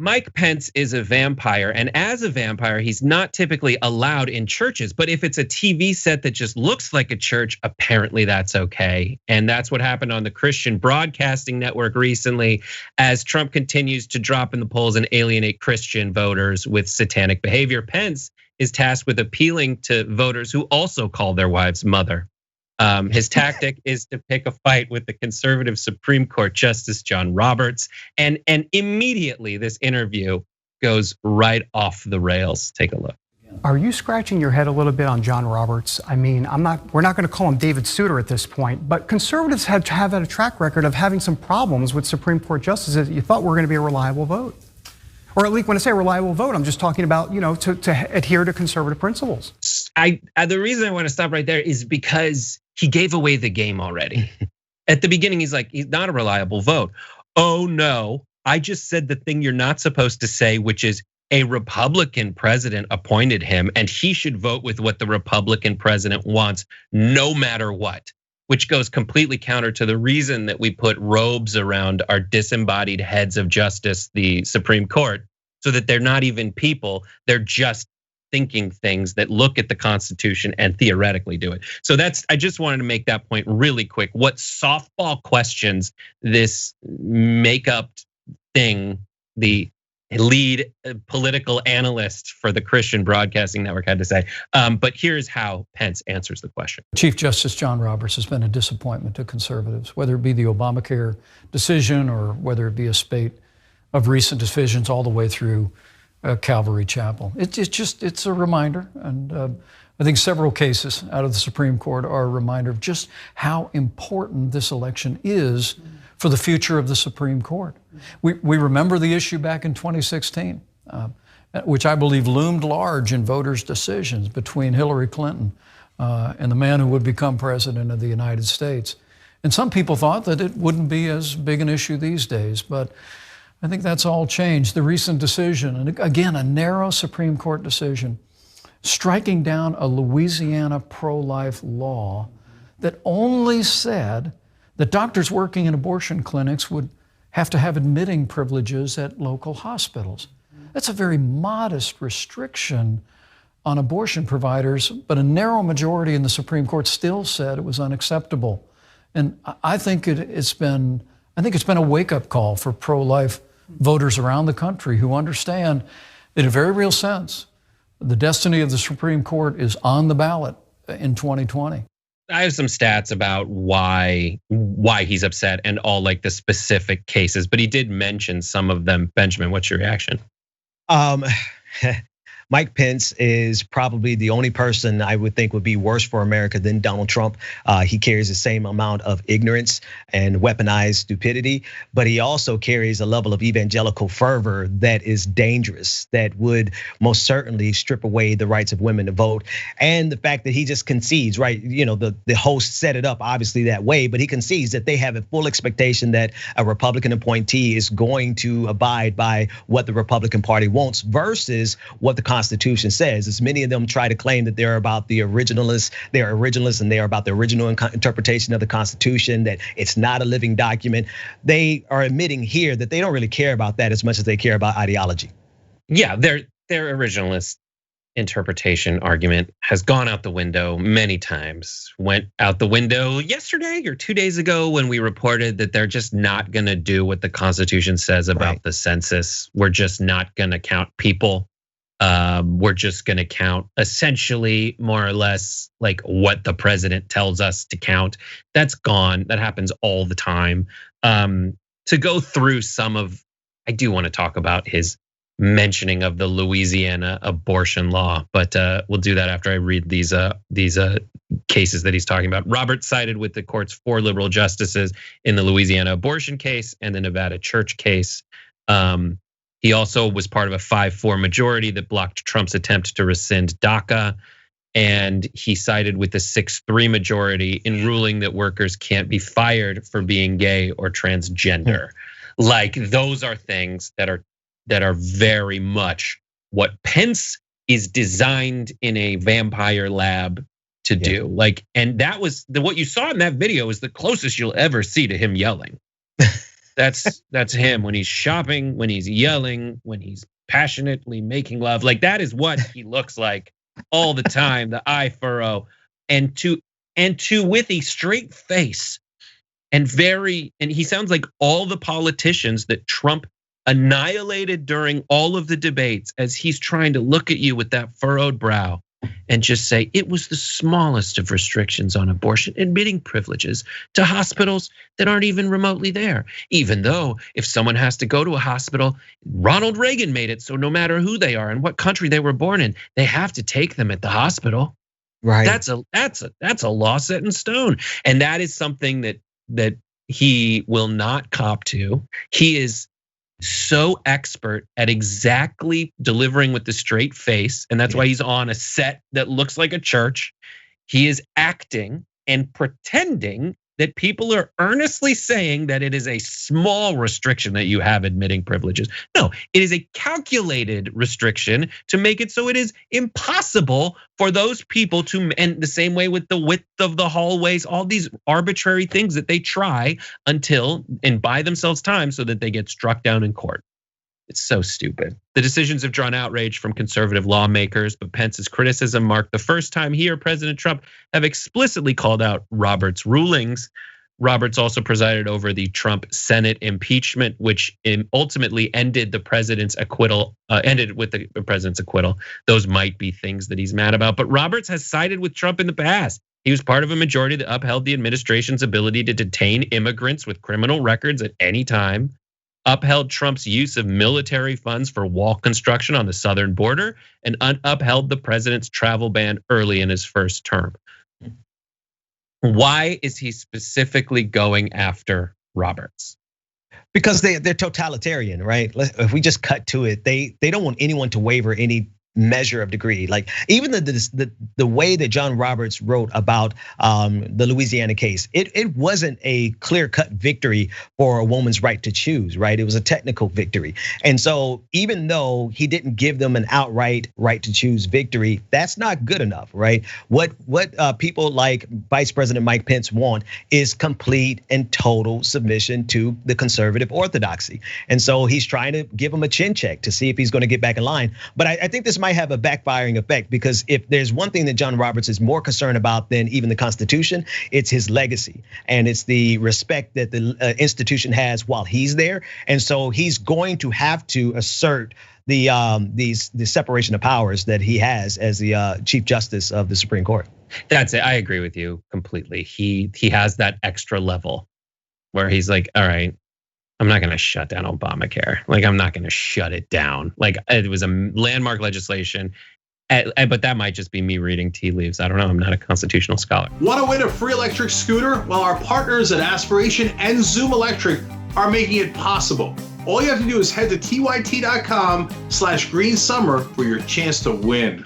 Mike Pence is a vampire, and as a vampire, he's not typically allowed in churches. But if it's a TV set that just looks like a church, apparently that's okay. And that's what happened on the Christian Broadcasting Network recently, as Trump continues to drop in the polls and alienate Christian voters with satanic behavior. Pence is tasked with appealing to voters who also call their wives mother. His tactic is to pick a fight with the conservative Supreme Court Justice John Roberts, and immediately this interview goes right off the rails. Take a look. Are you scratching your head a little bit on John Roberts? I mean, we're not going to call him David Souter at this point, but conservatives have had a track record of having some problems with Supreme Court justices that you thought were going to be a reliable vote. Or at least when I say reliable vote, I'm just talking about, to adhere to conservative principles. The reason I want to stop right there is because he gave away the game already. At the beginning, he's like, he's not a reliable vote. Oh no, I just said the thing you're not supposed to say, which is a Republican president appointed him and he should vote with what the Republican president wants, no matter what. Which goes completely counter to the reason that we put robes around our disembodied heads of justice, the Supreme Court, so that they're not even people, they're just thinking things that look at the Constitution and theoretically do it. So I just wanted to make that point really quick. What softball questions this makeup thing, the lead political analyst for the Christian Broadcasting Network had to say. But here's how Pence answers the question. Chief Justice John Roberts has been a disappointment to conservatives, whether it be the Obamacare decision or whether it be a spate of recent decisions all the way through Calvary Chapel. It's a reminder, and I think several cases out of the Supreme Court are a reminder of just how important this election is for the future of the Supreme Court. We remember the issue back in 2016, which I believe loomed large in voters' decisions between Hillary Clinton and the man who would become president of the United States. And some people thought that it wouldn't be as big an issue these days, but I think that's all changed. The recent decision, and again, a narrow Supreme Court decision, striking down a Louisiana pro-life law that only said that doctors working in abortion clinics would have to have admitting privileges at local hospitals. That's a very modest restriction on abortion providers, but a narrow majority in the Supreme Court still said it was unacceptable. And I think it's been a wake-up call for pro-life voters around the country who understand in a very real sense the destiny of the Supreme Court is on the ballot in 2020. I have some stats about why he's upset and all like the specific cases, but he did mention some of them. Benjamin, what's your reaction? Mike Pence is probably the only person I would think would be worse for America than Donald Trump. He carries the same amount of ignorance and weaponized stupidity, but he also carries a level of evangelical fervor that is dangerous, that would most certainly strip away the rights of women to vote. And the fact that he just concedes, right? The host set it up obviously that way, but he concedes that they have a full expectation that a Republican appointee is going to abide by what the Republican Party wants versus what the Constitution says. As many of them try to claim that they're about the originalists, they're originalists and they are about the original interpretation of the Constitution, that it's not a living document. They are admitting here that they don't really care about that as much as they care about ideology. Yeah, their originalist interpretation argument has gone out the window many times. Went out the window yesterday or 2 days ago when we reported that they're just not gonna do what the Constitution says about the census. We're just not gonna count people. We're just gonna count essentially more or less like what the president tells us to count. That's gone, that happens all the time. To go through I do wanna talk about his mentioning of the Louisiana abortion law, but we'll do that after I read these cases that he's talking about. Roberts sided with the court's 4 liberal justices in the Louisiana abortion case and the Nevada church case. He also was part of a 5-4 majority that blocked Trump's attempt to rescind DACA. And he sided with the 6-3 majority in ruling that workers can't be fired for being gay or transgender. Like those are things that are very much what Pence is designed in a vampire lab to do. Like, and that was what you saw in that video is the closest you'll ever see to him yelling. That's him when he's shopping, when he's yelling, when he's passionately making love. Like that is what he looks like all the time, the eye furrow. And to with a straight face and he sounds like all the politicians that Trump annihilated during all of the debates as he's trying to look at you with that furrowed brow and just say it was the smallest of restrictions on abortion, admitting privileges to hospitals that aren't even remotely there. Even though if someone has to go to a hospital, Ronald Reagan made it so no matter who they are and what country they were born in, they have to take them at the hospital. Right. That's a law set in stone. And that is something that he will not cop to. He is so expert at exactly delivering with the straight face. And that's why he's on a set that looks like a church. He is acting and pretending that people are earnestly saying that it is a small restriction that you have admitting privileges. No, it is a calculated restriction to make it so it is impossible for those people to, and the same way with the width of the hallways, all these arbitrary things that they try until and buy themselves time so that they get struck down in court. It's so stupid. The decisions have drawn outrage from conservative lawmakers, but Pence's criticism marked the first time he or President Trump have explicitly called out Roberts' rulings. Roberts also presided over the Trump Senate impeachment, which ultimately ended the president's acquittal, ended with the president's acquittal. Those might be things that he's mad about, but Roberts has sided with Trump in the past. He was part of a majority that upheld the administration's ability to detain immigrants with criminal records at any time, upheld Trump's use of military funds for wall construction on the southern border, and upheld the president's travel ban early in his first term. Why is he specifically going after Roberts? Because they're totalitarian, right? If we just cut to it, they don't want anyone to waver any measure of degree. Like even the way that John Roberts wrote about the Louisiana case, it wasn't a clear-cut victory for a woman's right to choose, right? It was a technical victory. And so even though he didn't give them an outright right to choose victory, that's not good enough, right? What people like Vice President Mike Pence want is complete and total submission to the conservative orthodoxy. And so he's trying to give him a chin check to see if he's going to get back in line. But I think this might have a backfiring effect, because if there's one thing that John Roberts is more concerned about than even the Constitution, it's his legacy and it's the respect that the institution has while he's there. And so he's going to have to assert the separation of powers that he has as the Chief Justice of the Supreme Court. That's it. I agree with you completely. He has that extra level where he's like, all right, I'm not going to shut down Obamacare. Like, I'm not going to shut it down. Like, it was a landmark legislation, but that might just be me reading tea leaves. I don't know. I'm not a constitutional scholar. Want to win a free electric scooter? Well, our partners at Aspiration and Zoom Electric are making it possible. All you have to do is head to tyt.com/greensummer for your chance to win.